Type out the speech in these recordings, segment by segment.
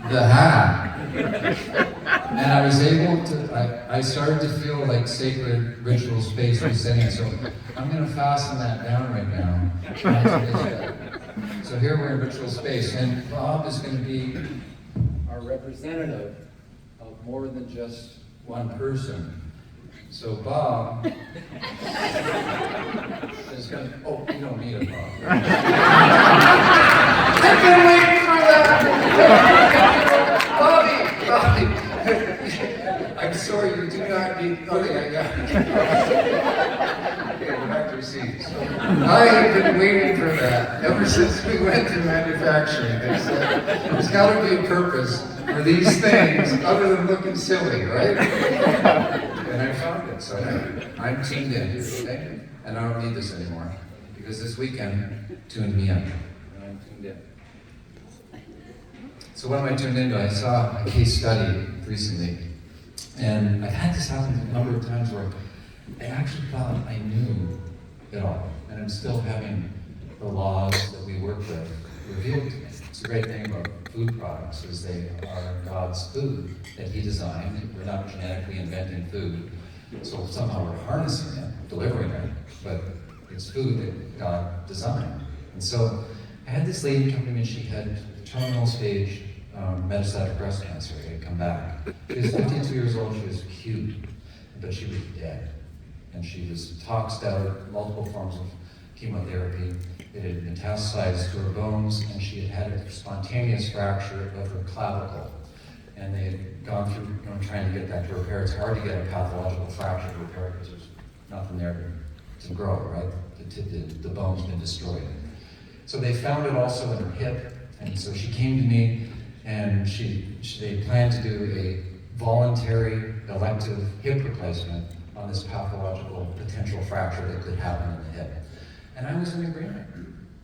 The hat. And I was able to, I started to feel like sacred ritual space descending, so I'm going to fasten that down right now. So here we're in ritual space, and Bob is going to be our representative of more than just one person. So Bob is going to, oh, you don't need a Bob. I've been waiting for that! Bobby! I'm sorry, you do not need, okay, I got it. Okay, back to receipts. I have been waiting for that ever since we went to manufacturing. They said, there's got to be a purpose for these things other than looking silly, right? And I found it, so I'm tuned in, okay? And I don't need this anymore, because this weekend tuned me in, and I'm tuned in. So what am I tuned into? I saw a case study recently, and I've had this happen a number of times where I actually thought I knew it all, and I'm still having the laws that we work with revealed to me. It's a great thing about food products, is they are God's food that He designed. We're not genetically inventing food, so somehow we're harnessing it, delivering it, but it's food that God designed. And so I had this lady come to me, and she had terminal stage metastatic breast cancer. It had come back. She was 52 years old, she was cute, but she was dead. And she was toxed out, multiple forms of chemotherapy. It had metastasized to her bones, and she had had a spontaneous fracture of her clavicle. And they had gone through trying to get that to repair. It's hard to get a pathological fracture to repair because there's nothing there to grow, right? The bone's been destroyed. So they found it also in her hip, and so she came to me, and they planned to do a voluntary elective hip replacement on this pathological potential fracture that could happen in the hip. And I was in agreement,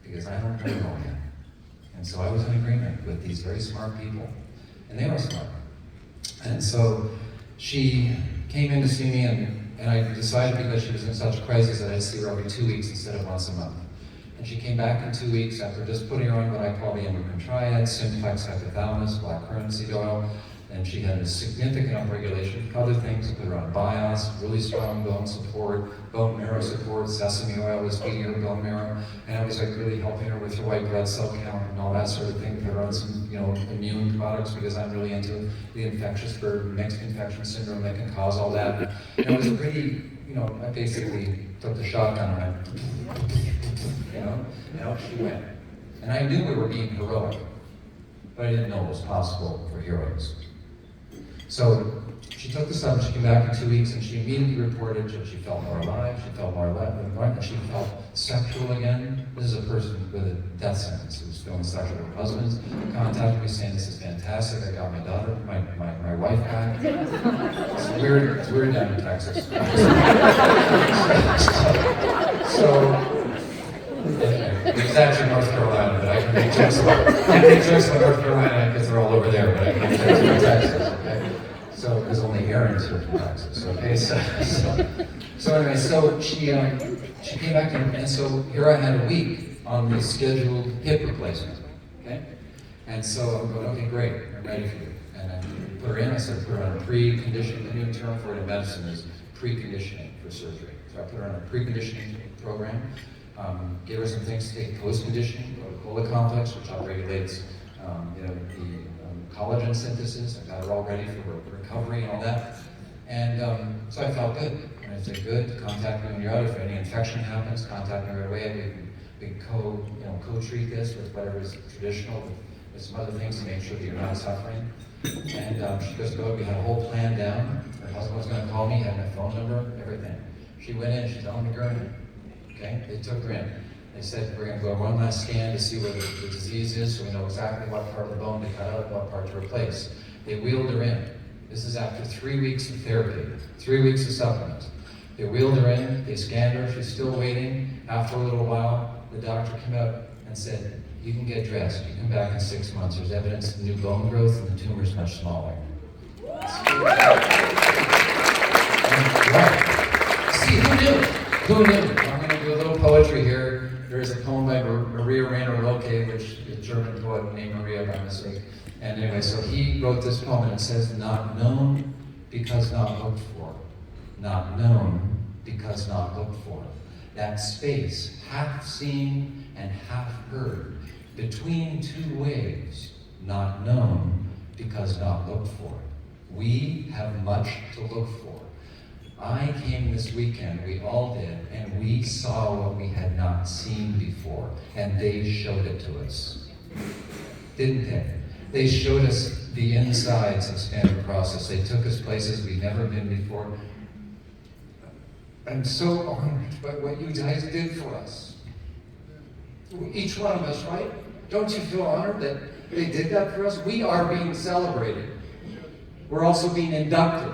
because I don't know yet. And so I was in agreement with these very smart people, and they were smart. And so she came in to see me, and I decided, because she was in such a crisis, that I'd see her every 2 weeks instead of once a month. And she came back in 2 weeks after just putting her on what I call the endocrine triad, Simplex hypothalamus, blackcurrant seed oil, and she had a significant upregulation of other things. I put her on BIOS, really strong bone support, bone marrow support, sesame oil was feeding her bone marrow, and I was like really helping her with her white blood cell count and all that sort of thing. Put her on some, immune products, because I'm really into the infectious for mixed infection syndrome that can cause all that. And it was pretty, I basically took the shotgun and out she went. And I knew we were being heroic, but I didn't know it was possible for heroes. So she took the stuff, she came back in 2 weeks, and she immediately reported that she felt more alive, she felt more alive, and she felt sexual again. This is a person with a death sentence who's feeling sexual with her husband, contacted me saying, this is fantastic, I got my daughter, my wife back. It's weird down in Texas. So it's actually North Carolina, but I can make jokes about North Carolina because they're all over there, but I can make jokes about Texas, okay? So there's only Aaron's here from Texas, okay? So anyway, so she came back and so here I had a week on the scheduled hip replacement, okay? And so I'm going, okay, great, I'm ready for you. And I put her in, I said put her on a preconditioning, the new term for it in medicine is preconditioning for surgery. So I put her on a preconditioning program. Gave her some things to take post-conditioning, cola complex, which upregulates the collagen synthesis. I got her all ready for recovery and all that. And so I felt good. And I said, good, contact me when you're out. If any infection happens, contact me right away. We can co-treat this with whatever is traditional, with some other things to make sure that you're not suffering. And she goes, good, we had a whole plan down. Her husband was going to call me, had my phone number, everything. She went in, she's on the gurney. Okay, they took her in. They said, we're going to go one last scan to see where the disease is, so we know exactly what part of the bone to cut out, what part to replace. They wheeled her in. This is after 3 weeks of therapy, 3 weeks of supplements. They wheeled her in, they scanned her, she's still waiting. After a little while, the doctor came out and said, you can get dressed, you come back in 6 months. There's evidence of new bone growth and the tumor's much smaller. Right. See, who knew? Who knew? I'm going to do a little poetry here. There there's a poem by Maria Rainer Loke, which is a German poet named Maria by mistake. And anyway, so he wrote this poem, and it says, not known because not looked for. Not known because not looked for. That space, half seen and half heard, between two waves, not known because not looked for. We have much to look for. I came this weekend, we all did, and we saw what we had not seen before, and they showed it to us. Didn't they? They showed us the insides of Standard Process. They took us places we'd never been before. I'm so honored by what you guys did for us. Each one of us, right? Don't you feel honored that they did that for us? We are being celebrated. We're also being inducted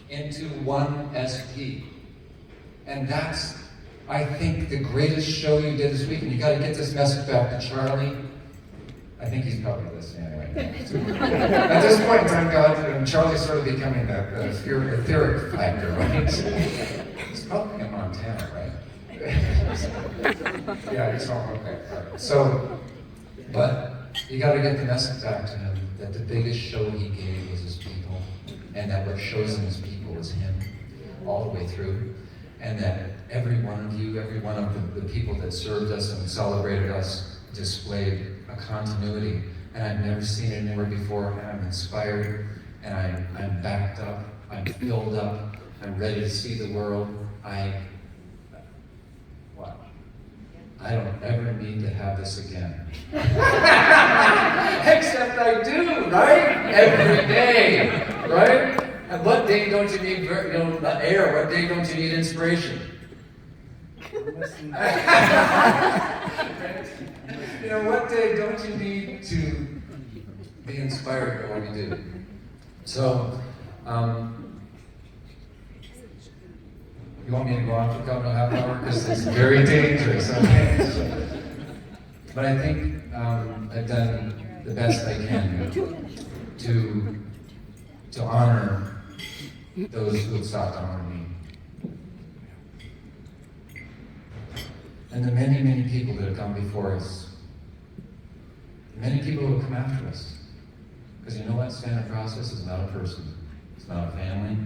into 1SP. And that's, I think, the greatest show you did this week. And you got to get this message back to Charlie. I think he's probably listening anyway. At this point in time, God, and Charlie's sort of becoming that etheric factor, right? He's probably in Montana, right? Yeah, he's all okay. Right. So, but you got to get the message back to him that the biggest show he gave was his people, and that what shows in his people is him all the way through, and that every one of you, every one of the people that served us and celebrated us displayed a continuity, and I've never seen it anywhere before, and I'm inspired, and I'm backed up, I'm filled up, I'm ready to see the world. I don't ever need to have this again. Except I do, right? Every day, right? And what day don't you need air? What day don't you need inspiration? What day don't you need to be inspired by what we do? So, you want me to go on for a couple of half hour? Because it's very dangerous, okay? But I think I've done the best I can to honor those who have sought to honor me. And the many, many people that have come before us. Many people who have come after us. Because you know what? Standard Process is not a person. It's not a family.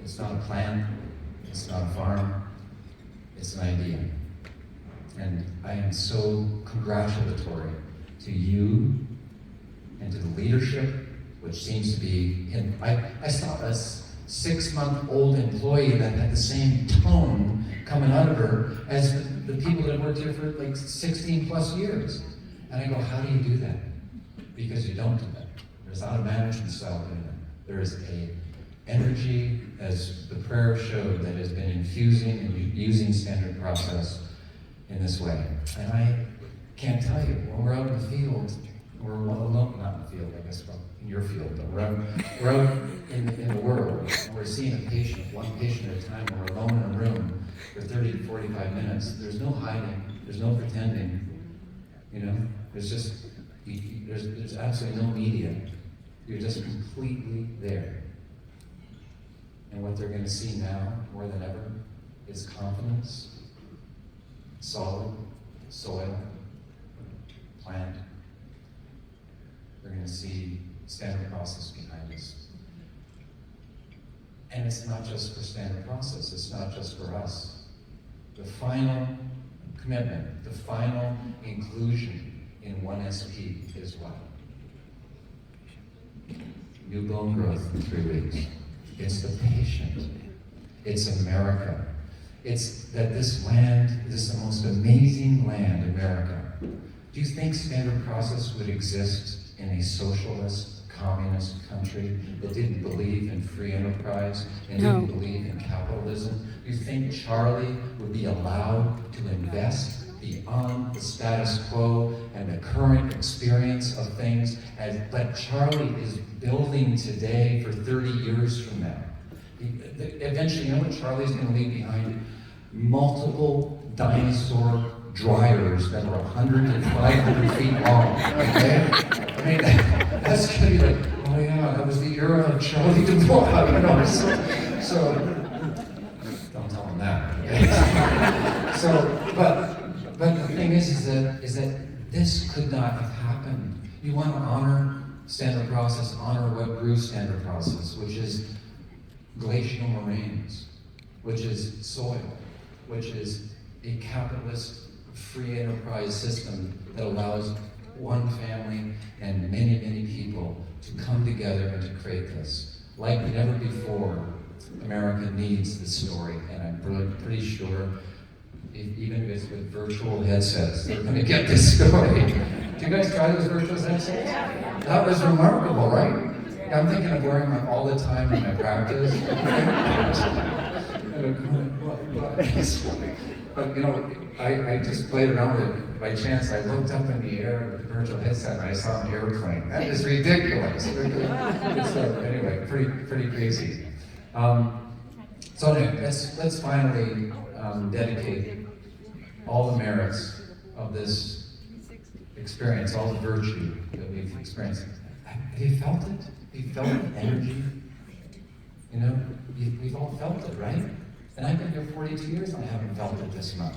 It's not a plan. It's not a farm, it's an idea. And I am so congratulatory to you and to the leadership, which seems to be, I saw a 6-month-old employee that had the same tone coming out of her as the people that worked here for like 16 plus years. And I go, how do you do that? Because you don't do that. There's not a management style doing that. There is a energy, as the prayer showed, that has been infusing and using Standard Process in this way. And I can't tell you, when we're out in the field, we're alone, not in the field, I guess, well, in your field, but we're out in the world, and we're seeing a patient, one patient at a time, and we're alone in a room for 30 to 45 minutes. There's no hiding, there's no pretending, there's just, there's absolutely no media. You're just completely there. And what they're going to see now, more than ever, is confidence, solid soil, plant. They're going to see Standard Process behind us. And it's not just for Standard Process, it's not just for us. The final commitment, the final inclusion in 1SP is what? New bone growth in 3 weeks. It's the patient. It's America. It's that this land is the most amazing land, America. Do you think Standard Process would exist in a socialist, communist country that didn't believe in free enterprise and didn't believe in capitalism? Do you think Charlie would be allowed to invest beyond the status quo and the current experience of things, but Charlie is building today for 30 years from now? Eventually, you know what Charlie's going to leave behind? Multiple dinosaur dryers that are 100 and 500 feet long, okay? I mean, that's going to be like, oh yeah, that was the era of Charlie DeBois, so don't tell him that, okay? So, but but the thing is that this could not have happened. You want to honor standard process, honor what grew standard process, which is glacial moraines, which is soil, which is a capitalist free enterprise system that allows one family and many, many people to come together and to create this. Like never before, America needs this story, and I'm pretty sure, even if it's with virtual headsets, they're going to get this story. Do you guys try those virtual headsets? That was remarkable, right? I'm thinking of wearing them all the time in my practice. But you know, I just played around with it. By chance, I looked up in the air with the virtual headset and I saw an airplane. That is ridiculous. So anyway, pretty crazy. So anyway, let's finally dedicate all the merits of this experience, all the virtue that we've experienced. Have you felt it? Have you felt the energy? You know, we've all felt it, right? And I've been here 42 years and I haven't felt it this much.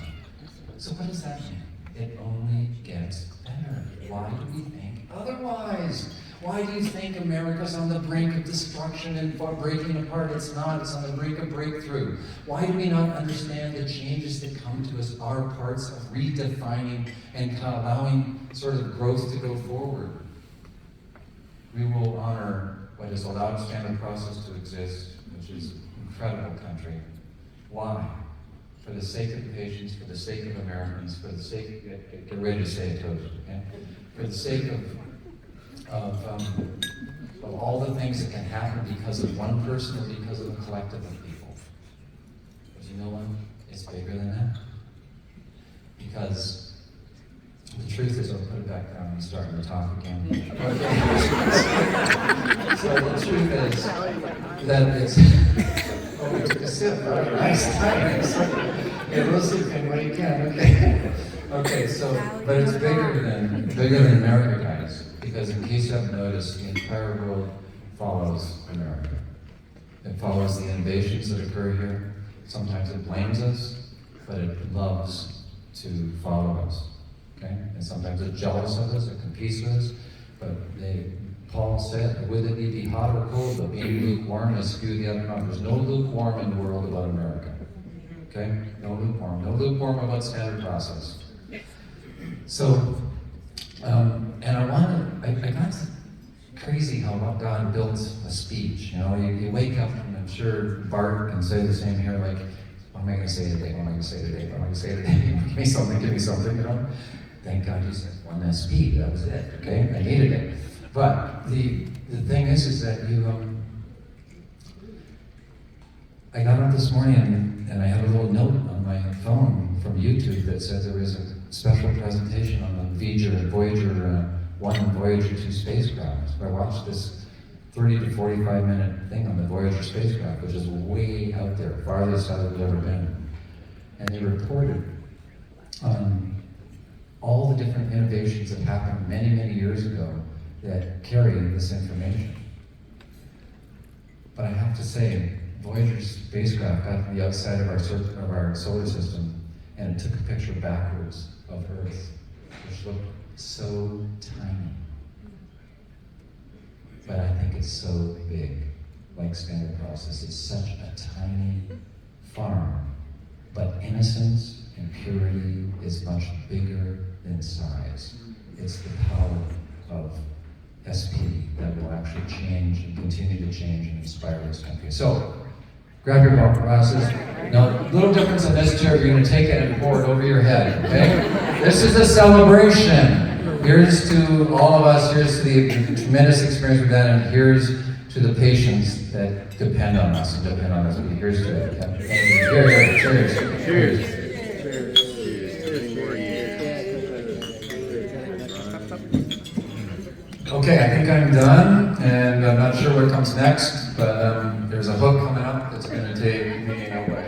So what does that mean? It only gets better. Why do we think otherwise? Why do you think America's on the brink of destruction and breaking apart? It's not. It's on the brink of breakthrough. Why do we not understand the changes that come to us are parts of redefining and kind of allowing sort of growth to go forward? We will honor what has allowed standard process to exist, which is an incredible country. Why? For the sake of the patients, for the sake of Americans, for the sake, get ready to say it, okay? For the sake of all the things that can happen because of one person or because of a collective of people. But you know what? It's bigger than that. Because the truth is, I'll put it back down and start to talk again. So the truth is that it's, oh, we took a sip, right? Nice timing. Yeah, we'll see when we can, okay. Okay, so, but it's bigger than America, guys. Because in case you haven't noticed, the entire world follows America. It follows the innovations that occur here. Sometimes it blames us, but it loves to follow us. Okay? And sometimes it's jealous of us, it competes with us. But Paul said, whether it be hot or cold, but being lukewarm is spew the other mouth. There's no lukewarm in the world about America. Okay? No lukewarm. No lukewarm about standard process. So, and I got crazy how God built a speech. You know, you wake up, and I'm sure Bart can say the same here, like, what am I going to say today? What am I going to say today? What am I going to say today? Give me something, you know? Thank God you said one speed, that was it, okay? I needed it. But the thing is that I got up this morning and I had a little note on my phone from YouTube that said there was a special presentation on the Voyager 1 and Voyager 2 spacecraft. So I watched this 30 to 45 minute thing on the Voyager spacecraft, which is way out there, farthest out it's ever been. And they reported on all the different innovations that happened many, many years ago that carry this information. But I have to say, Voyager spacecraft got to the outside of our solar system, and it took a picture backwards of Earth, which looked so tiny. But I think it's so big, like standard process. It's such a tiny farm, but innocence and purity is much bigger than size. It's the power of SP that will actually change and continue to change and inspire this country. So, grab your glasses. Now, little difference in this chair, you're going to take it and pour it over your head, okay? This is a celebration. Here's to all of us, here's to the tremendous experience we've had, and here's to the patients that depend on us and depend on us. Here's to it. Thank you. Cheers. Cheers. Okay, I think I'm done, and I'm not sure what comes next, but there's a hook coming up that's going to take me away.